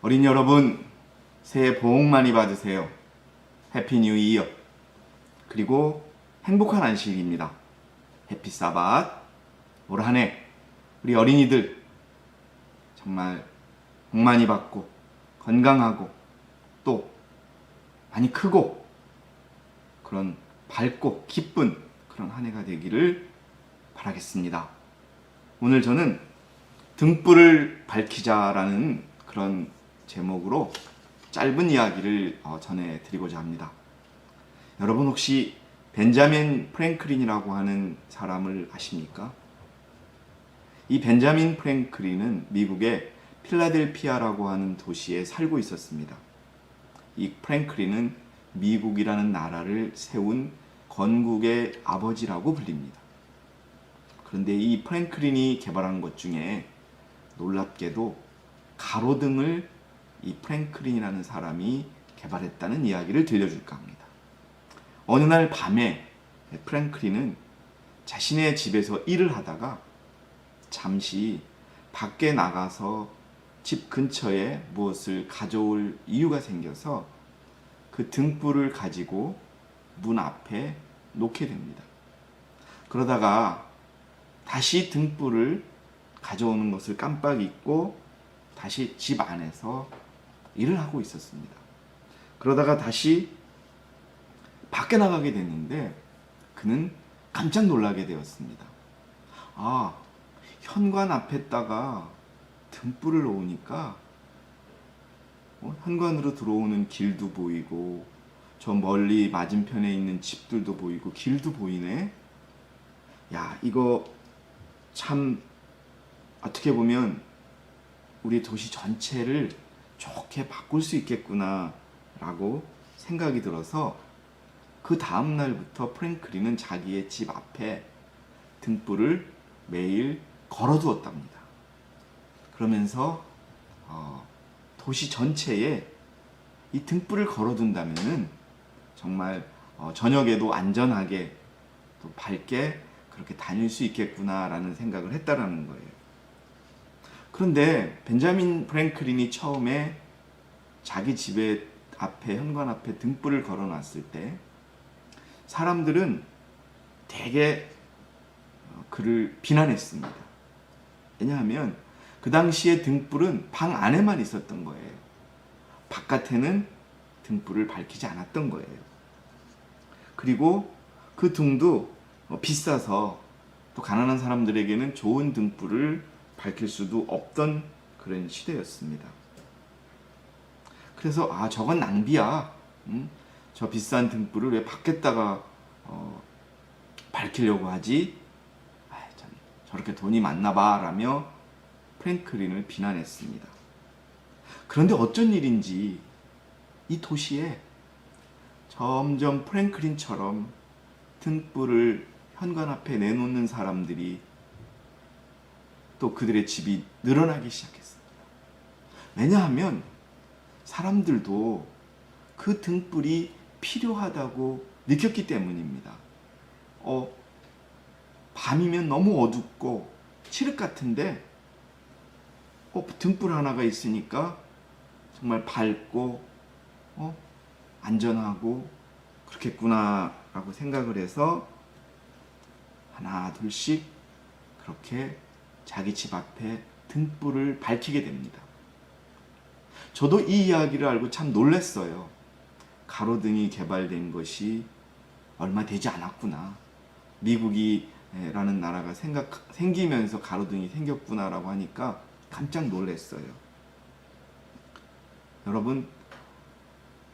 어린이 여러분, 새해 복 많이 받으세요. 해피 뉴 이어. 그리고 행복한 안식일입니다. 해피 사bat. 올 한 해 우리 어린이들 정말 복 많이 받고 건강하고 또 많이 크고 그런 밝고 기쁜 그런 한 해가 되기를 바라겠습니다. 오늘 저는 등불을 밝히자라는 그런 제목으로 짧은 이야기를 전해드리고자 합니다. 여러분 혹시 벤자민 프랭클린이라고 하는 사람을 아십니까? 이 벤자민 프랭클린은 미국의 필라델피아라고 하는 도시에 살고 있었습니다. 이 프랭클린은 미국이라는 나라를 세운 건국의 아버지라고 불립니다. 그런데 이 프랭클린이 개발한 것 중에 놀랍게도 가로등을 이 프랭클린이라는 사람이 개발했다는 이야기를 들려줄까 합니다. 어느 날 밤에 프랭클린은 자신의 집에서 일을 하다가 잠시 밖에 나가서 집 근처에 무엇을 가져올 이유가 생겨서 그 등불을 가지고 문 앞에 놓게 됩니다. 그러다가 다시 등불을 가져오는 것을 깜빡 잊고 다시 집 안에서 일을 하고 있었습니다. 그러다가 다시 밖에 나가게 됐는데 그는 깜짝 놀라게 되었습니다. 현관 앞에다가 등불을 놓으니까 현관으로 들어오는 길도 보이고 저 멀리 맞은편에 있는 집들도 보이고 길도 보이네. 야, 이거 참 어떻게 보면 우리 도시 전체를 좋게 바꿀 수 있겠구나 라고 생각이 들어서 그 다음 날부터 프랭클린은 자기의 집 앞에 등불을 매일 걸어두었답니다. 그러면서 도시 전체에 이 등불을 걸어둔다면은 정말 저녁에도 안전하게 또 밝게 그렇게 다닐 수 있겠구나라는 생각을 했다라는 거예요. 그런데 벤자민 프랭클린이 처음에 자기 집에 앞에 현관 앞에 등불을 걸어놨을 때 사람들은 되게 그를 비난했습니다. 왜냐하면 그 당시에 등불은 방 안에만 있었던 거예요. 바깥에는 등불을 밝히지 않았던 거예요. 그리고 그 등도 비싸서 또 가난한 사람들에게는 좋은 등불을 밝힐 수도 없던 그런 시대였습니다. 그래서 저건 낭비야. 저 비싼 등불을 왜 밖에다가 밝히려고 하지? 저렇게 돈이 많나 봐 라며 프랭클린을 비난했습니다. 그런데 어쩐 일인지 이 도시에 점점 프랭클린처럼 등불을 현관 앞에 내놓는 사람들이 또 그들의 집이 늘어나기 시작했습니다. 왜냐하면 사람들도 그 등불이 필요하다고 느꼈기 때문입니다. 밤이면 너무 어둡고 칠흑 같은데 등불 하나가 있으니까 정말 밝고 안전하고 그렇겠구나 라고 생각을 해서 하나 둘씩 그렇게 자기 집 앞에 등불을 밝히게 됩니다. 저도 이 이야기를 알고 참 놀랐어요. 가로등이 개발된 것이 얼마 되지 않았구나. 미국이라는 나라가 생기면서 가로등이 생겼구나라고 하니까 깜짝 놀랐어요. 여러분,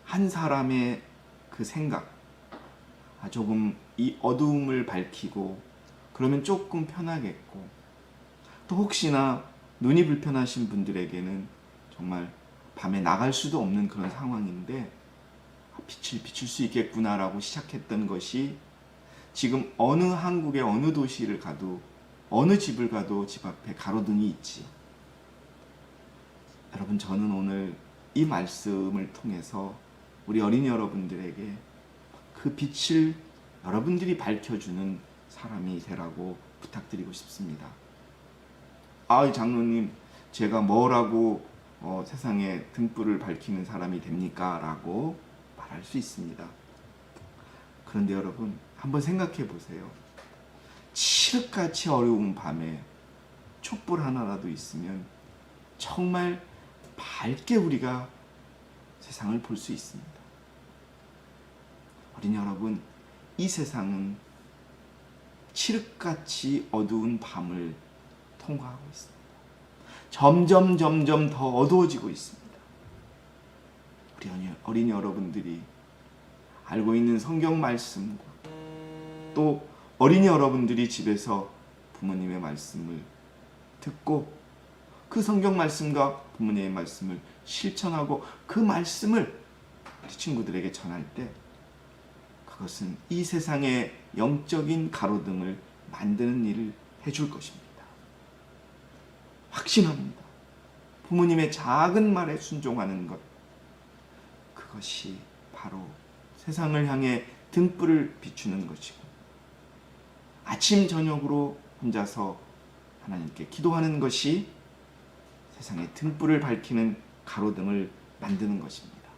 한 사람의 그 생각, 조금 이 어두움을 밝히고 그러면 조금 편하겠고 또 혹시나 눈이 불편하신 분들에게는 정말 밤에 나갈 수도 없는 그런 상황인데 빛을 비출 수 있겠구나라고 시작했던 것이 지금 어느 한국의 어느 도시를 가도 어느 집을 가도 집 앞에 가로등이 있지요. 여러분, 저는 오늘 이 말씀을 통해서 우리 어린이 여러분들에게 그 빛을 여러분들이 밝혀주는 사람이 되라고 부탁드리고 싶습니다. 장로님, 제가 뭐라고 세상에 등불을 밝히는 사람이 됩니까? 라고 말할 수 있습니다. 그런데 여러분, 한번 생각해 보세요. 칠흑같이 어려운 밤에 촛불 하나라도 있으면 정말 밝게 우리가 세상을 볼 수 있습니다. 어린이 여러분, 이 세상은 칠흑같이 어두운 밤을 통과하고 있습니다. 점점 더 어두워지고 있습니다. 우리 어린이 여러분들이 알고 있는 성경 말씀과 또 어린이 여러분들이 집에서 부모님의 말씀을 듣고 그 성경 말씀과 부모님의 말씀을 실천하고 그 말씀을 우리 친구들에게 전할 때 그것은 이 세상의 영적인 가로등을 만드는 일을 해줄 것입니다. 확신합니다. 부모님의 작은 말에 순종하는 것, 그것이 바로 세상을 향해 등불을 비추는 것이고 아침 저녁으로 혼자서 하나님께 기도하는 것이 세상에 등불을 밝히는 가로등을 만드는 것입니다.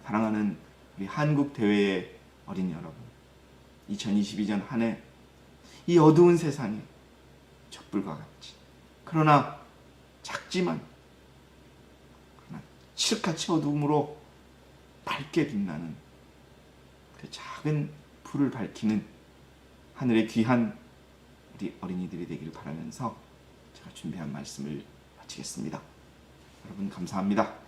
사랑하는 우리 한국 대회의 어린이 여러분, 2022년 한 해 이 어두운 세상에 촛불과 같이, 그러나 작지만 그러나 칠흑같이 어두움으로 밝게 빛나는 그 작은 불을 밝히는 하늘의 귀한 우리 어린이들이 되기를 바라면서 제가 준비한 말씀을 마치겠습니다. 여러분 감사합니다.